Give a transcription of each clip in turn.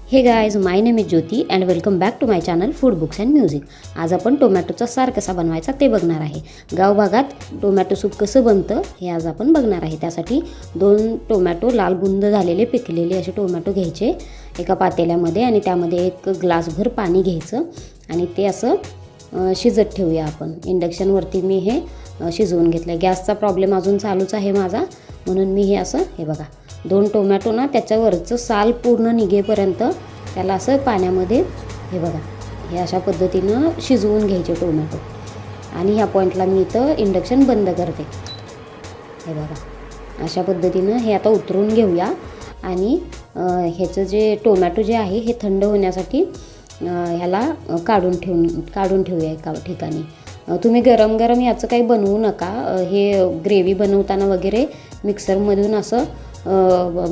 हे guys, my name is Jyoti and welcome back to my channel food books and music. आज आपण टोमॅटोचा सार कसा बनवायचा ते बघणार आहे. गाव भागात टोमॅटो सूप कसं बनतं हे आज आपण बघणार आहे. त्यासाठी 2 टोमॅटो लाल बुंद झालेले पिकलेले असे टोमॅटो घ्यायचे एका पातेल्यामध्ये आणि त्यामध्ये 1 ग्लासभर पाणी घ्यायचं आणि ते असं शिजत ठेवूया आपण. इंडक्शनवरती मी हे शिजवून घेतलं. गॅसचा प्रॉब्लेम अजून चालूच आहे माझा, म्हणून मी हे असं हे बघा 2 टोमॅटो ना त्याच्यावरचं साल पूर्ण निघेपर्यंत त्याला असं पाण्यामध्ये हे बघा हे अशा पद्धतीनं शिजवून घ्यायचे टोमॅटो. आणि ह्या पॉईंटला मी इथं इंडक्शन बंद करते. हे बघा अशा पद्धतीनं हे आता उतरून घेऊया आणि ह्याचं जे टोमॅटो जे आहे हे थंड होण्यासाठी ह्याला काढून ठेवूया एका ठिकाणी. तुम्ही गरम गरम ह्याचं काही बनवू नका. हे ग्रेव्ही बनवताना वगैरे मिक्सरमधून असं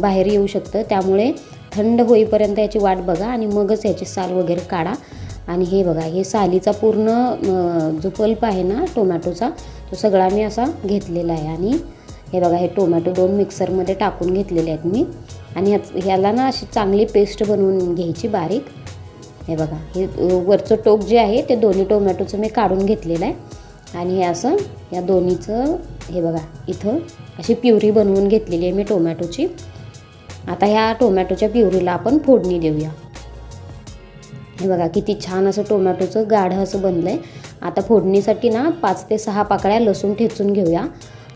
बाहेर येऊ शकतं. त्यामुळे थंड होईपर्यंत याची वाट बघा आणि मगच याची साल वगैरे काढा. आणि हे बघा हे सालीचा पूर्ण जो पल्प आहे ना टोमॅटोचा तो सगळा मी असा घेतलेला आहे. आणि हे बघा हे टोमॅटो 2 मिक्सरमध्ये टाकून घेतलेले आहेत मी. आणि ह्याला ना अशी चांगली पेस्ट बनवून घ्यायची बारीक. हे बघा हे वरचं टोक जे आहे ते दोन्ही टोमॅटोचं मी काढून घेतलेलं आहे. आणि हे असं या दोन्हीचं हे बघा इथं अशी प्युरी बनवून घेतलेली आहे मी टोमॅटोची. आता ह्या टोमॅटोच्या प्युरीला आपण फोडणी देऊया. हे बघा किती छान असं टोमॅटोचं गाढं असं बनलं आहे. आता फोडणीसाठी ना 5 ते 6 पाकळ्या लसूण ठेचून घेऊया.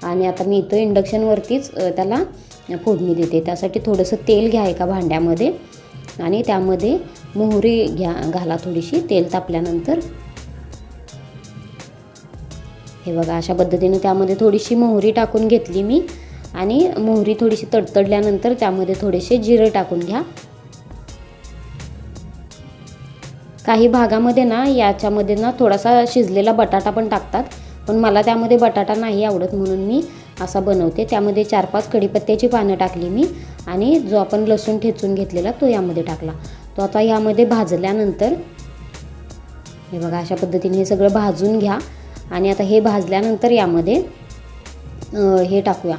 आणि आता मी इथं इंडक्शनवरतीच त्याला फोडणी देते. त्यासाठी थोडंसं तेल घ्या एका भांड्यामध्ये आणि त्यामध्ये मोहरी घाला थोडीशी. तेल तापल्यानंतर हे बघा अशा पद्धतीने त्यामध्ये थोडीशी मोहरी टाकून घेतली मी. आणि मोहरी थोडीशी तडतडल्यानंतर त्यामध्ये थोडेसे जिरे टाकून घ्या. काही भागामध्ये ना याच्यामध्ये ना थोडासा शिजलेला बटाटा पण टाकतात, पण मला त्यामध्ये बटाटा नाही आवडत म्हणून मी असा बनवते. त्यामध्ये 4-5 कढीपत्त्याची पानं टाकली मी आणि जो आपण लसूण ठेचून घेतलेला तो यामध्ये टाकला. तो आता यामध्ये भाजल्यानंतर हे बघा अशा पद्धतीने हे सगळं भाजून घ्या. आणि आता हे भाजल्यानंतर यामध्ये हे टाकूया,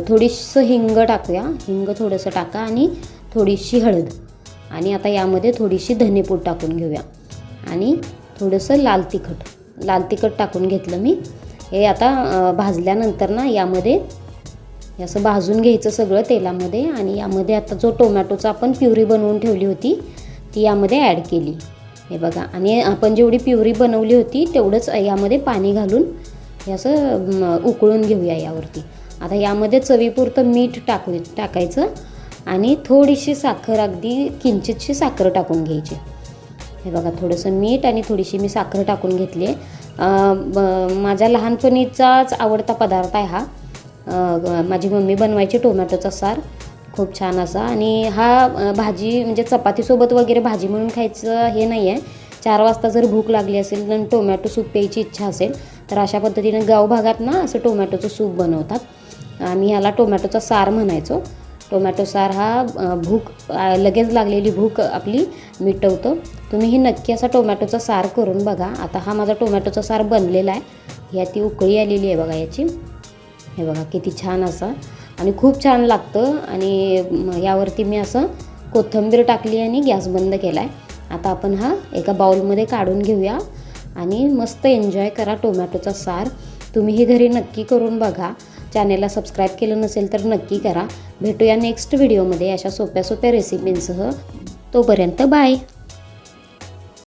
थोडीसं हिंग टाकूया. हिंग थोडंसं टाका आणि थोडीशी हळद. आणि आता यामध्ये थोडीशी धनेपूड टाकून घेऊया आणि थोडंसं लाल तिखट टाकून घेतलं मी. हे आता भाजल्यानंतर ना यामध्ये हे असं भाजून घ्यायचं सगळं तेलामध्ये. आणि यामध्ये आता जो टोमॅटोचा आपण प्युरी बनवून ठेवली होती ती यामध्ये ॲड केली. हे बघा आणि आपण जेवढी प्युरी बनवली होती तेवढंच यामध्ये पाणी घालून हे असं उकळून घेऊया यावरती. आता यामध्ये चवीपुरतं मीठ टाकायचं आणि थोडीशी साखर, अगदी किंचितशी साखर टाकून घ्यायची. हे बघा थोडंसं मीठ आणि थोडीशी मी साखर टाकून घेतली आहे. माझ्या लहानपणीचाच आवडता पदार्थ आहे हा. माझी मम्मी बनवायची टोमॅटोचा सार खूप छान असा. आणि हा भाजी म्हणजे चपातीसोबत वगैरे भाजी म्हणून खायचं हे नाही आहे. 4 वाजता जर भूक लागली असेल आणि टोमॅटो सूप प्यायची इच्छा असेल तर अशा पद्धतीने गाव भागात ना असं टोमॅटोचं सूप बनवतात. आम्ही ह्याला टोमॅटोचा सार म्हणायचो. टोमॅटो सार हा लगेच लागलेली भूक आपली मिटवतो. तुम्हीही नक्की असा टोमॅटोचा सार करून बघा. आता हा माझा टोमॅटोचा सार बनलेला आहे. ती उकळी आलेली आहे बघा याची. हे बघा किती छान असा आणि खूप छान लागतं. आणि यावरती मी असं कोथिंबीर टाकली आणि गॅस बंद केला आहे. आता आपण हा एका बाउलमध्ये काढून घेऊया आणि मस्त एन्जॉय करा टोमॅटोचा सार. तुम्हीही घरी नक्की करून बघा. चॅनेलला सबस्क्राईब केलं नसेल तर नक्की करा. भेटूया नेक्स्ट व्हिडिओमध्ये अशा सोप्या रेसिपींसह. तोपर्यंत बाय.